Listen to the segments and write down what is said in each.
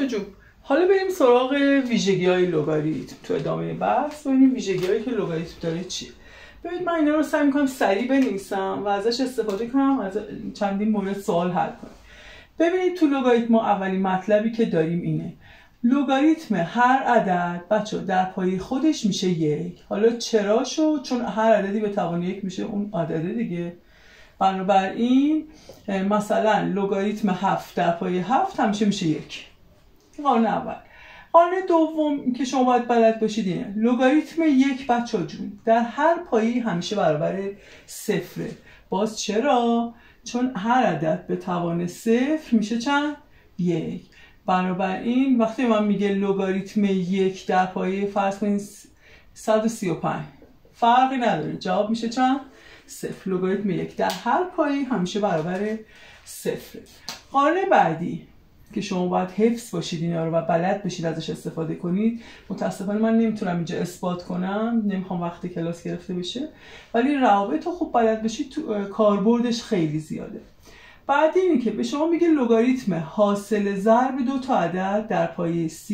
بچه جون حالا بریم سراغ ویژگی‌های لگاریتم. تو ادامه بحث ببینیم ویژگی‌هایی که لگاریتم داره چیه. ببینید من اینا رو سعی می‌کنم سریع بنویسم و ازش استفاده کنم، از چندین مورد سوال حل کنم. ببینید تو لگاریتم ما اولین مطلبی که داریم اینه، لگاریتم هر عدد بچه در پایه خودش میشه یک. حالا چرا شو؟ چون هر عددی به توان یک میشه اون عدده دیگه. بنابراین مثلا لگاریتم 7 در پایه 7 همیشه میشه یک. قانون اول. قانون دوم که شما باید بلد باشید اینه، لگاریتم یک بچه جون در هر پایه همیشه برابر صفره. باز چرا؟ چون هر عدد به توان صفر میشه چند؟ یک. بنابراین وقتی من میگه لگاریتم یک در پایه فرض کنید 135 فرقی نداره، جواب میشه چند؟ صفر. لگاریتم یک در هر پایه همیشه برابر صفر. قانون بعدی که شما باید حفظ باشید اینا رو و بلد باشید ازش استفاده کنید. متاسفانه من نمیتونم اینجا اثبات کنم، نمیخوام وقت کلاس گرفته بشه، ولی روابط رو خوب بلد باشید، تو کاربردش خیلی زیاده. بعد اینه که به شما میگه لگاریتم حاصل ضرب دو تا عدد در پایه c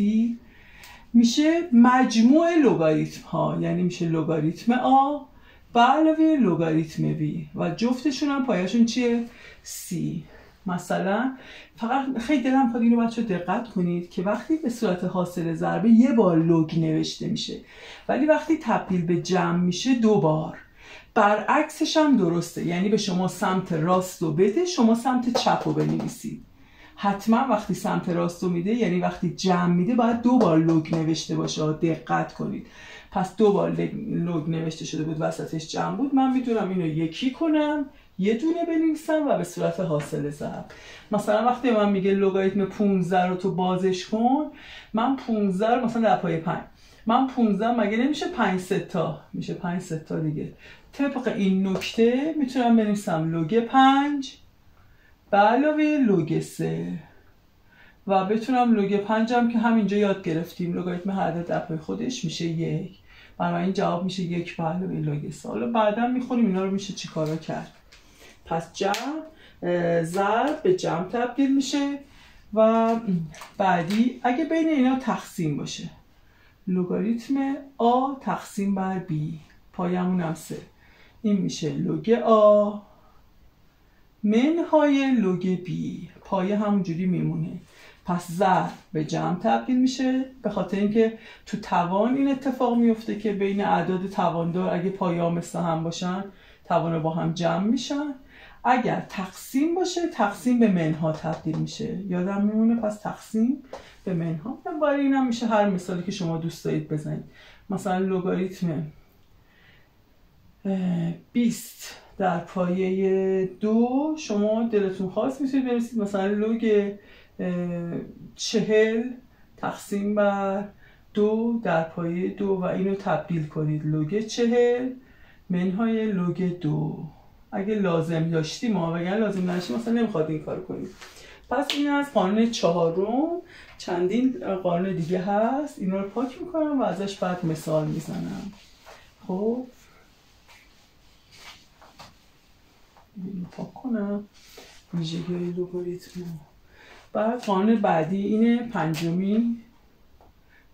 میشه مجموع لگاریتم ها، یعنی میشه لگاریتم a به علاوه لگاریتم b و جفتشون هم پایه‌شون چیه؟ c. مثلا فقط خیلی دلم می‌خواد اینو بچه‌ها دقت کنید که وقتی به صورت حاصل ضربه یه بار لگ نوشته میشه، ولی وقتی تبدیل به جمع میشه دو بار. برعکسش هم درسته، یعنی به شما سمت راست رو بده، شما سمت چپ رو بنویسید. حتما وقتی سمت راست رو میده یعنی وقتی جمع میده باید دو بار لگ نوشته باشه، دقت کنید. پس دو بار لگ نوشته شده بود وسطش جمع بود، من میتونم اینو یکی کنم یه دونه بنویسم و به صورت حاصل ضرب. مثلا وقتی من میگه لگاریتم 15 رو تو بازش کن، من 15 رو مثلا در پایه 5، من 15 مگه نمیشه 5 ستا؟ میشه 5 ستا دیگه. طبق این نکته میتونم بنویسم لگ 5 به علاوه لگ 3 و بتونم لگ 5 هم که همینجا یاد گرفتیم لگاریتم هر عدد در پایه خودش میشه یک. بنابراین جواب میشه یک به علاوه لگ 3. حالا بعدا میخونیم اینا رو میشه چیکارا کرد. پس جمع ضرب به جمع تبدیل میشه و بعدی اگه بین اینا تقسیم باشه، لگاریتم a تقسیم بر b پایمون هم 3، این میشه لگ a منهای لگ b، پایه همونجوری میمونه. پس ضرب به جمع تبدیل میشه، به خاطر اینکه تو توان این اتفاق میفته که بین اعداد تواندار اگه پایه ها مثل هم باشن توان با هم جمع میشن. اگر تقسیم باشه تقسیم به منها تبدیل میشه، یادم میمونه. پس تقسیم به منها. برای اینم میشه هر مثالی که شما دوست دارید بزنید. مثلا لگاریتم 20 در پایه 2 شما دلتون خواست میتونید برسید مثلا لگ 40 تقسیم بر 2 در پایه 2 و اینو تبدیل کنید لگ 40 منهای لگ 2 اگه لازم داشتیم، ما اگر لازم نداشتیم مثلا نمیخواد این کارو کنید. پس این از قانون چهارم. چندین قانون دیگه هست، اینا رو پاک میکنم و ازش بعد مثال میزنم. خب اینو پاک کنم ویژگی‌های لگاریتم. بعد قانون بعدی اینه، پنجمی،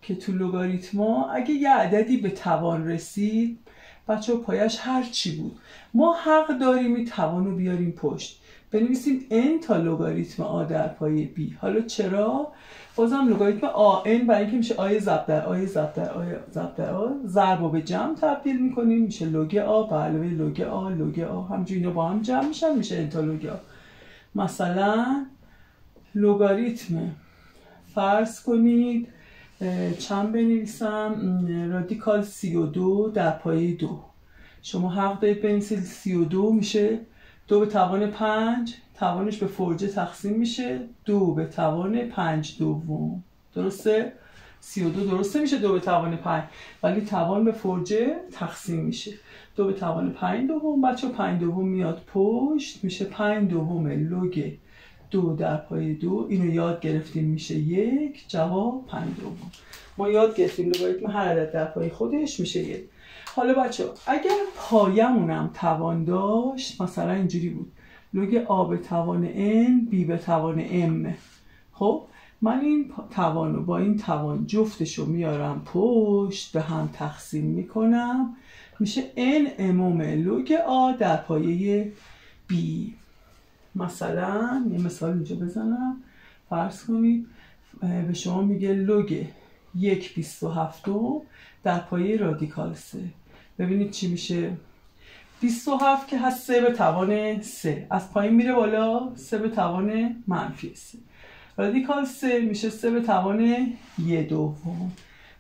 که تو لگاریتما اگه یه عددی به توان رسید بچه پایش هر چی بود ما حق داریم این توان رو بیاریم پشت، بنویسیم n تا لگاریتم a در پایه b. حالا چرا؟ بازم لگاریتم a n برای اینکه میشه a ضرب در a ضرب در a ضرب در a، ضرب رو به جمع تبدیل میکنیم میشه لگ a به علاوه لگ a لگ a، همینجوری اینا با هم جمع میشن میشه n تا لگ a. مثلا لگاریتم فرض کنید چند بنویسم، رادیکال 32 در پایه 2. شما حق دارید بنویسید 32 میشه 2 به توان 5، توانش به فرجه تقسیم میشه 2 به توان 5 دوم. درسته؟ 32 درسته میشه 2 به توان 5، ولی توان به فرجه تقسیم میشه 2 به توان 5 دوم. بچه 5 دوم میاد پشت میشه 5 دوم لگ 2 در پایه 2. اینو یاد گرفتیم میشه 1. جواب 5 دوم. ما یاد گرفتیم لگاریتم هر عدد در پایه خودش میشه 1. حالا بچه اگر پایمونم توان داشت، مثلا اینجوری بود لگ a به توان n b به توان m، خب من این توان رو با این توان جفتشو میارم پشت، به هم تقسیم میکنم، میشه n اموم لوگ آ در پایه b. مثلا یه مثال اینجا بزنم. فرض کنید به شما میگه لوگ 1/27 در پایه رادیکال 3. ببینید چی میشه. 27 که هست 3 به توان 3، از پایین میره بالا 3 به توان -3. رادیکال 3 میشه 3 به توان 1/2.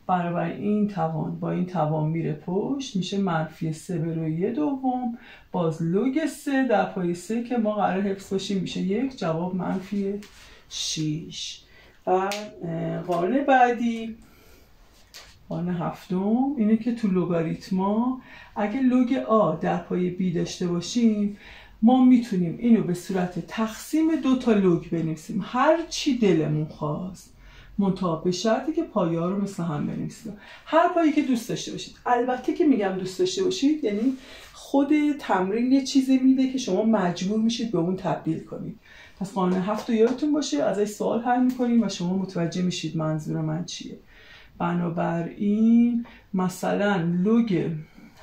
برابر این توان با این توان میره پشت، میشه -3 به روی 1/2. باز لوگ 3 در پایه 3 که ما قرار حفظ باشیم میشه 1. جواب -6. و قانون بعدی، قانون هفتم، اینه که تو لوگاریتما اگه لوگ آ در پایه بی داشته باشیم، ما میتونیم اینو به صورت تقسیم 2 تا لوگ بنویسیم، هر چی دلمون خواست، منتها به شرطی که پایه ها رو مثل هم بنویسیم، هر پایی که دوست داشته باشید. البته که میگم دوست داشته باشید یعنی خود تمرین یه چیزی میده که شما مجبور میشید به اون تبدیل کنید. پس قانون 7 یادتون باشه، ازش سوال حل میکنیم و شما متوجه میشید منظور من چیه. بنابراین مثلا لوگ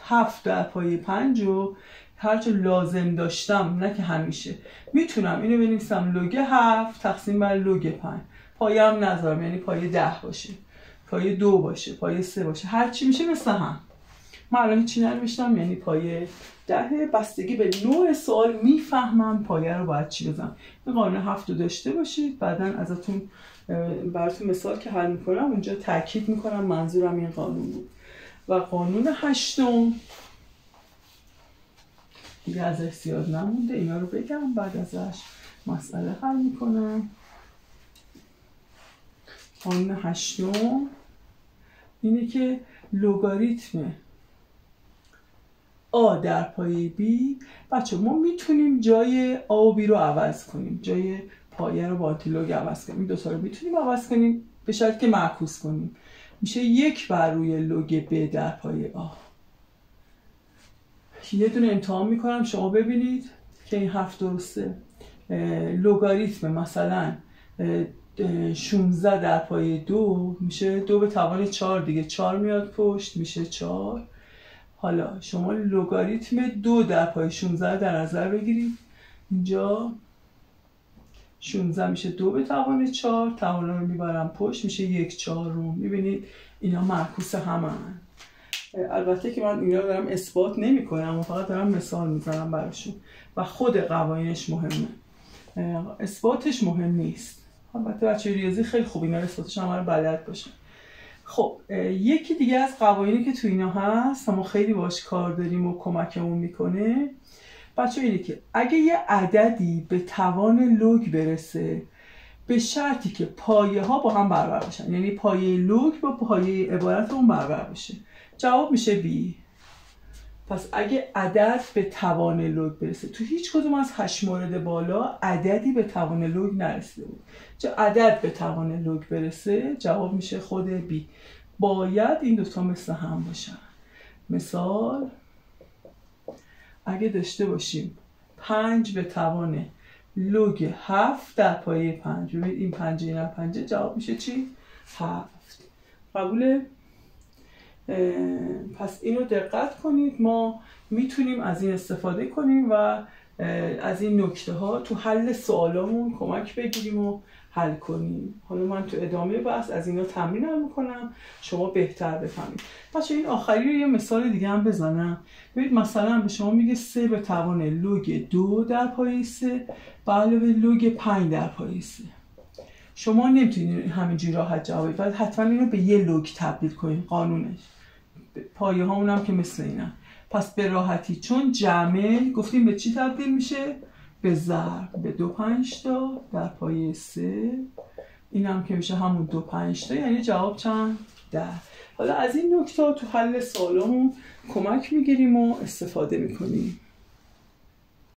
7 در پایه 5 رو هرچه لازم داشتم، نه که همیشه، میتونم اینو بنویسم لوگ 7 تقسیم بر لوگ 5. پایه هم نذارم، یعنی پایه 10 باشه، پایه 2 باشه، پایه 3 باشه، هرچی میشه مثل هم. من الان هیچی ننوشتم، یعنی پایه 10. بستگی به نوع سوال میفهمم پایه رو باید چی بزنم. این قانون 7 رو داشته باشید، بعداً ازتون براتون مثال که حل میکنم اونجا تاکید میکنم منظورم این قانون بود. و قانون 8 دیگه ازش زیاد نمونده، اینا رو بگم بعد ازش مسئله حل میکنم. قانون 8 اینه که لوگاریتم آ در پایه بی، بچه ما میتونیم جای آ و بی رو عوض کنیم، جای پایه رو با آنتیلوگ عوض کنیم، این دوتا رو میتونیم عوض کنیم به شرط که معکوس کنیم. میشه 1 بر روی لوگ ب در پایه آ. یه دونه امتحان میکنم شما ببینید که این 7 درسته. لوگاریتم مثلا 16 در پایه 2 میشه 2 به توان 4 دیگه، 4 میاد پشت میشه 4. حالا شما لوگاریتم 2 در پایه 16 در نظر بگیرید، اینجا 16 میشه 2 به توان 4، توان رو میبرم پشت میشه 1/4. میبینید اینا معکوس همن. البته که من اینا دارم اثبات نمی کنم، فقط دارم مثال میزنم براشون و خود قوانینش مهمه، اثباتش مهم نیست. البته بچه ریاضی خیلی خوب اینا اثباتش هم رو بلد باشن. خب یکی دیگه از قوانینی که تو اینا هست ما خیلی باش کار داریم و کمکمون میکنه بچه اینه که اگه یه عددی به توان لوگ برسه به شرطی که پایه ها با هم برابر باشن، یعنی پایه لوگ با پایه عبارت اون برابر بشه، جواب میشه بی. پس اگه عدد به توان لوگ برسه، تو هیچ کدوم از 8 مورد بالا عددی به توان لوگ نرسیده بود، چه عدد به توان لوگ برسه جواب میشه خود بی. باید این دوتا مثل هم باشن. مثال اگه داشته باشیم 5 به توان لوگ 7 در پایه 5، ببینید این 5 این 5 جواب میشه چی؟ 7. قبوله؟ پس اینو دقت کنید، ما میتونیم از این استفاده کنیم و از این نکته ها تو حل سوالامون کمک بگیریم و حل کنیم. حالا من تو ادامه بحث از اینا تمرین میکنم شما بهتر بفهمید. بچه این آخری رو یه مثال دیگه هم بزنم. ببینید مثلا به شما میگه 3 به توان لوگ 2 در پایه 3 به علاوه لوگ 5 در پایه 3. شما نمیتونید همینجوری راحت جواب بدید، باید حتما اینو به یه لوگ تبدیل کنید. قانونش پایه ها اونم که مثل اینا. پس به راحتی چون جمع گفتیم به چی تبدیل میشه؟ به ضرب، به 2 5 تا در پایه 3. اینم که میشه همون 2 5 تا، یعنی جواب چند؟ 10. حالا از این نکته تو حل سوالامون کمک میگیریم و استفاده میکنیم.